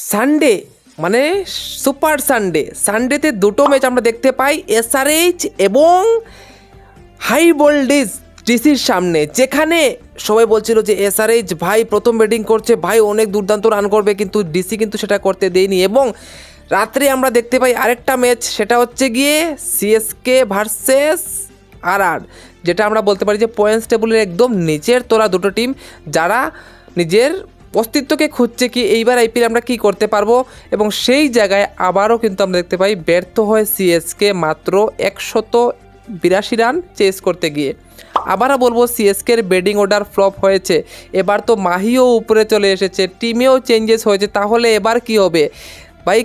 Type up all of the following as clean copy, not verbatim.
Sunday মানে super সানডেতে দুটো match আমরা দেখতে পাই এসআরএইচ এবং হাই ভোল্টেজ ডিসির সামনে, যেখানে সবাই বলছিল যে এসআরএইচ ভাই প্রথম ব্যাটিং করছে, ভাই অনেক দুর্দান্ত রান করবে, কিন্তু ডিসি কিন্তু সেটা করতে দেয়নি। এবং রাত্রে আমরা দেখতে পাই আরেকটা ম্যাচ, সেটা হচ্ছে গিয়ে সিএসকে ভার্সেস আর, যেটা আমরা বলতে পারি যে পয়েন্টস টেবিলের একদম নিচের তোলা দুটো টিম, যারা নিজের অস্তিত্বকে খুঁজছে কি এইবার আইপিএল আমরা কি করতে পারবো। এবং সেই জায়গায় আবারও কিন্তু আমরা দেখতে পাই ব্যর্থ হয় সিএসকে মাত্র 182 রান চেস করতে গিয়ে। আবারও বলবো সিএসকের ব্যাটিং অর্ডার ফ্লপ হয়েছে, এবার তো মাহিও উপরে চলে এসেছে, টিমেও চেঞ্জেস হয়েছে, তাহলে এবার কি হবে ভাই?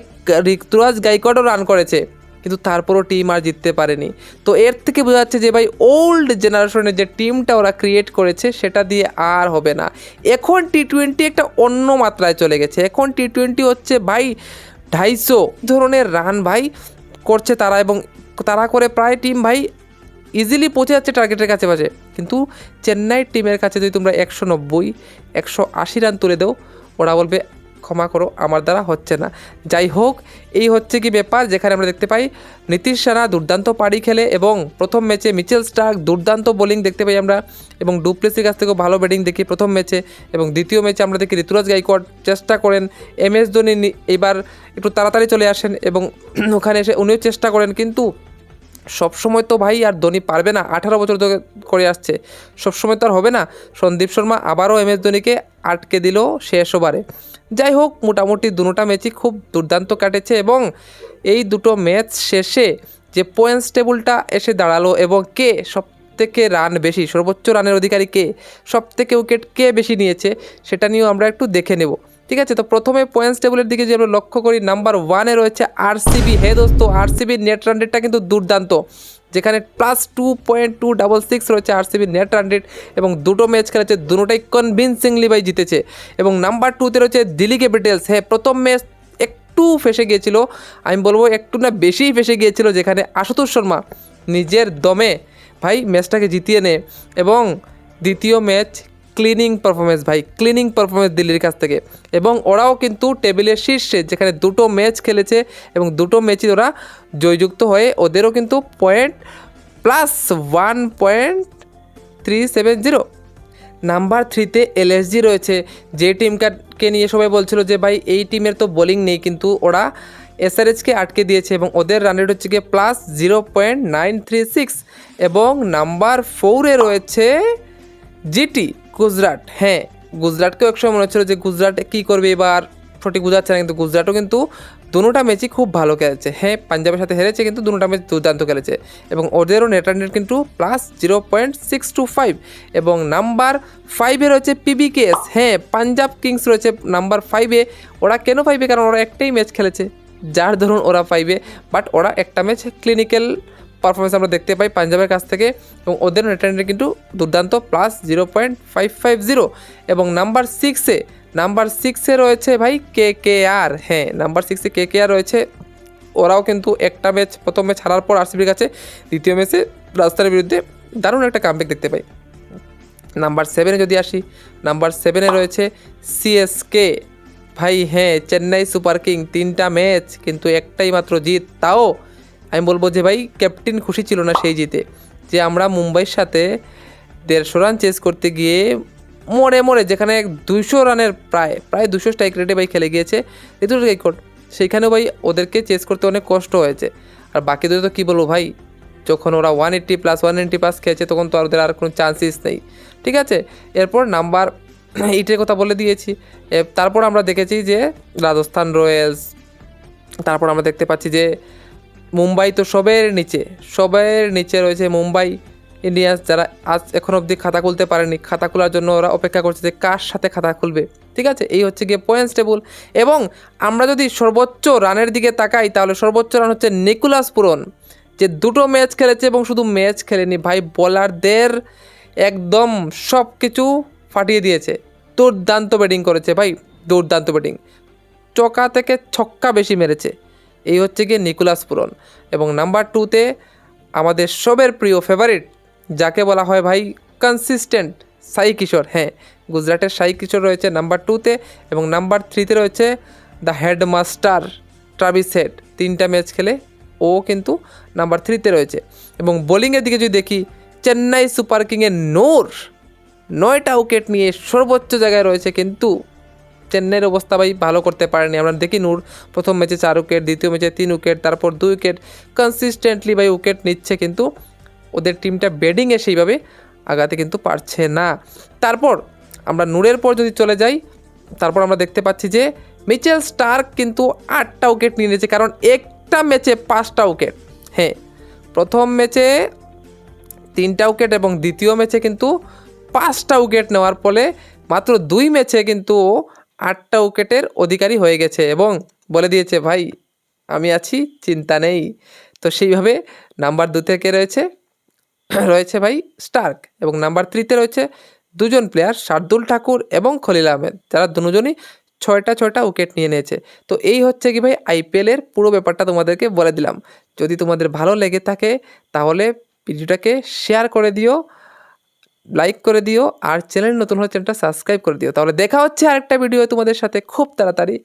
ঋতুরাজ গাইকোয়াড়ও রান করেছে, কিন্তু তারপরও টিম আর জিততে পারেনি। তো এর থেকে বোঝা যাচ্ছে যে ভাই ওল্ড জেনারেশনের যে টিমটা ওরা ক্রিয়েট করেছে সেটা দিয়ে আর হবে না। এখন টি-20 একটা অন্য মাত্রায় চলে গেছে। এখন টি-20 হচ্ছে ভাই 250 ধরনের রান ভাই করছে তারা, এবং তারা করে প্রায় টিম ভাই ইজিলি পৌঁছে যাচ্ছে টার্গেটের কাছে বাজে। কিন্তু চেন্নাই টিমের কাছে যদি তোমরা 190 180 রান তুলে দাও, ওরা বলবে ক্ষমা করো আমার দ্বারা হচ্ছে না। যাই হোক, এই হচ্ছে কি ব্যাপার, যেখানে আমরা দেখতে পাই নীতিশ রানা দুর্দান্ত পারি খেলে, এবং প্রথম ম্যাচে মিচেল স্টার্ক দুর্দান্ত বোলিং দেখতে পাই আমরা, এবং ডুপ্লেসির কাছ থেকেও ভালো ব্যাটিং দেখি প্রথম ম্যাচে। এবং দ্বিতীয় ম্যাচে আমরা দেখি ঋতুরাজ গাইকোয়াড় চেষ্টা করেন, MS ধোনি এবার একটু তাড়াতাড়ি চলে আসেন এবং ওখানে এসে উনিও চেষ্টা করেন, কিন্তু সবসময় তো ভাই আর ধোনি পারবে না, 18 বছর ধরে করে আসছে, সবসময় তো আর হবে না। সন্দীপ শর্মা আবারও MS ধোনিকে আটকে দিল শেষ ওভারে। যাই হোক, মোটামুটি দুটো ম্যাচই খুব দুর্দান্ত কাটেছে, এবং এই দুটো ম্যাচ শেষে যে পয়েন্টস টেবিলটা এসে দাঁড়ালো, এবং কে সবথেকে রান বেশি, সর্বোচ্চ রানের অধিকারী কে, সবথেকে উইকেট কে বেশি নিয়েছে, সেটা নিয়েও আমরা একটু দেখে নেব। ঠিক আছে, তো প্রথমে পয়েন্টস টেবিলের দিকে যে আমরা লক্ষ্য করি, নাম্বার 1-এ রয়েছে আরসিবি। হে দোস্ত, আরসিবির নেট রান রেটটা কিন্তু দুর্দান্ত, যেখানে +2.266 রয়েছে আরসিবির নেট রান রেট, এবং দুটো ম্যাচ খেলেছে, দুটোটাই কনভিনসিংলি ভাই জিতেছে। এবং নাম্বার 2-তে রয়েছে দিল্লি ক্যাপিটালস। হ্যাঁ, প্রথম ম্যাচ একটু ফেসে গিয়েছিল, আমি বলবো একটু না বেশিই ফেসে গিয়েছিল, যেখানে আশুতোষ শর্মা নিজের দমে ভাই ম্যাচটাকে জিতিয়ে নেয়। এবং দ্বিতীয় ম্যাচ ক্লিনিং পারফরমেন্স দিল্লির কাছ থেকে, এবং ওরাও কিন্তু টেবিলের শীর্ষে, যেখানে দুটো ম্যাচ খেলেছে এবং দুটো ম্যাচই ওরা জয়যুক্ত হয়ে ওদেরও কিন্তু পয়েন্ট +1.370। নাম্বার 3-তে LSG রয়েছে, যে টিমকে নিয়ে সবাই বলছিল যে ভাই এই টিমের তো বোলিং নেই, কিন্তু ওরা এসআরএইচকে আটকে দিয়েছে, এবং ওদের রান রেট হচ্ছে গিয়ে +0.936। এবং নাম্বার 4-এ রয়েছে জিটি গুজরাট। হ্যাঁ, গুজরাটকেও একসময় মনে হচ্ছিল যে গুজরাট কী করবে এবার, সঠিক বোঝাচ্ছে না, কিন্তু গুজরাটও কিন্তু দুটোটা ম্যাচই খুব ভালো খেলেছে। হ্যাঁ, পাঞ্জাবের সাথে হেরেছে, কিন্তু দুটোটা ম্যাচ দুর্দান্ত খেলেছে, এবং ওদেরও নেট রান রেট কিন্তু +0.625। এবং নাম্বার 5-এ রয়েছে PBKS। হ্যাঁ, পাঞ্জাব কিংস রয়েছে নাম্বার 5-এ। ওরা কেন 5-এ? কারণ ওরা একটাই ম্যাচ খেলেছে, যার ধরুন ওরা 5-এ, বাট ওরা একটা ম্যাচ ক্লিনিক্যাল পারফরমেন্স আমরা দেখতে পাই পাঞ্জাবের কাছ থেকে, এবং ওদের নেট রান রেট কিন্তু দুর্দান্ত +0.550। এবং নাম্বার 6-এ রয়েছে ভাই KKR। হ্যাঁ, নাম্বার 6-এ KKR রয়েছে, ওরাও কিন্তু একটা ম্যাচ প্রথম ম্যাচ হারার পর আরসিবির কাছে দ্বিতীয় ম্যাচে রাজস্থানের বিরুদ্ধে দারুণ একটা কামব্যাক দেখতে পাই। নাম্বার 7-এ যদি আসি, নাম্বার 7-এ রয়েছে CSK। ভাই হ্যাঁ, চেন্নাই সুপার কিং 3টা ম্যাচ কিন্তু একটাই মাত্র জিত, তাও আমি বলবো যে ভাই ক্যাপ্টেন খুশি ছিল না সেই জিতে, যে আমরা মুম্বাইয়ের সাথে 150 রান চেস করতে গিয়ে মরে যেখানে 200 রানের প্রায় 200 স্ট্রাইক রেটে ভাই খেলে গিয়েছে ঋতুরাজ গাইকোয়াড়, সেইখানেও ভাই ওদেরকে চেস করতে অনেক কষ্ট হয়েছে। আর বাকি দুটো তো কী বলবো ভাই, যখন ওরা 180+190+ খেয়েছে, তখন তো ওদের আর কোনো চান্সেস নেই। ঠিক আছে, এরপর নাম্বার 8-এর কথা বলে দিয়েছি। তারপর আমরা দেখেছি যে রাজস্থান রয়্যালস, তারপর আমরা দেখতে পাচ্ছি যে মুম্বাই তো সবের নিচে রয়েছে মুম্বাই ইন্ডিয়ান্স, যারা আজ এখন অবধি খাতা খুলতে পারেনি। খাতা খোলার জন্য ওরা অপেক্ষা করছে যে কার সাথে খাতা খুলবে। ঠিক আছে, এই হচ্ছে গিয়ে পয়েন্টস টেবিল। এবং আমরা যদি সর্বোচ্চ রানের দিকে তাকাই, তাহলে সর্বোচ্চ রান হচ্ছে নিকোলাস পুরন, যে দুটো ম্যাচ খেলেছে, এবং শুধু ম্যাচ খেলেনি ভাই, বোলারদের একদম সব কিছু ফাটিয়ে দিয়েছে। দুর্দান্ত ব্যাটিং করেছে ভাই, দুর্দান্ত ব্যাটিং, চকা থেকে ছক্কা বেশি মেরেছে। এই হচ্ছে গিয়ে নিকোলাস পুরন। এবং নাম্বার 2-তে আমাদের সবের প্রিয় ফেভারিট, যাকে বলা হয় ভাই কনসিস্টেন্ট, সাই কিশোর। হ্যাঁ, গুজরাটের সাই কিশোর রয়েছে নাম্বার 2-তে, এবং নাম্বার 3-তে রয়েছে দ্য হেডমাস্টার ট্রাভিস হেড 3টা ম্যাচ খেলে ও কিন্তু নাম্বার 3-তে রয়েছে। এবং বোলিংয়ের দিকে যদি দেখি, চেন্নাই সুপার কিংয়ের নূর 9টা উইকেট নিয়ে সর্বোচ্চ জায়গায় রয়েছে, কিন্তু চেন্নাইয়ের অবস্থা ভাই ভালো করতে পারেনি। আমরা দেখি নূর প্রথম ম্যাচে 4 উইকেট, দ্বিতীয় ম্যাচে 3 উইকেট, তারপর 2 উইকেট, কনসিস্টেন্টলি ভাই উইকেট নিচ্ছে, কিন্তু ওদের টিমটা ব্যাটিংয়ে সেইভাবে আগাতে কিন্তু পারছে না। তারপর আমরা নূরের পর যদি চলে যাই, তারপর আমরা দেখতে পাচ্ছি যে মিচেল স্টার্ক কিন্তু 8টা উইকেট নিয়ে নিয়েছে, কারণ একটা ম্যাচে 5টা উইকেট। হ্যাঁ, প্রথম ম্যাচে 3টা উইকেট এবং দ্বিতীয় ম্যাচে কিন্তু 5টা উইকেট নেওয়ার ফলে মাত্র 2 ম্যাচে কিন্তু 8টা উইকেটের অধিকারী হয়ে গেছে এবং বলে দিয়েছে ভাই আমি আছি, চিন্তা নেই। তো সেইভাবে নাম্বার 2 থেকে রয়েছে ভাই স্টার্ক, এবং নাম্বার 3-তে রয়েছে দুজন প্লেয়ার, শার্দুল ঠাকুর এবং খলিল আহমেদ, যারা দুজনই 6টা উইকেট নিয়ে নিয়েছে। তো এই হচ্ছে কি ভাই আইপিএলের পুরো ব্যাপারটা তোমাদেরকে বলে দিলাম। যদি তোমাদের ভালো লেগে থাকে তাহলে ভিডিওটাকে শেয়ার করে দিও, লাইক করে দিও, আর চ্যানেল নতুন হলে চ্যানেলটা সাবস্ক্রাইব করে দিও। তাহলে দেখা হচ্ছে আরেকটা ভিডিও তোমাদের সাথে খুব তাড়াতাড়ি।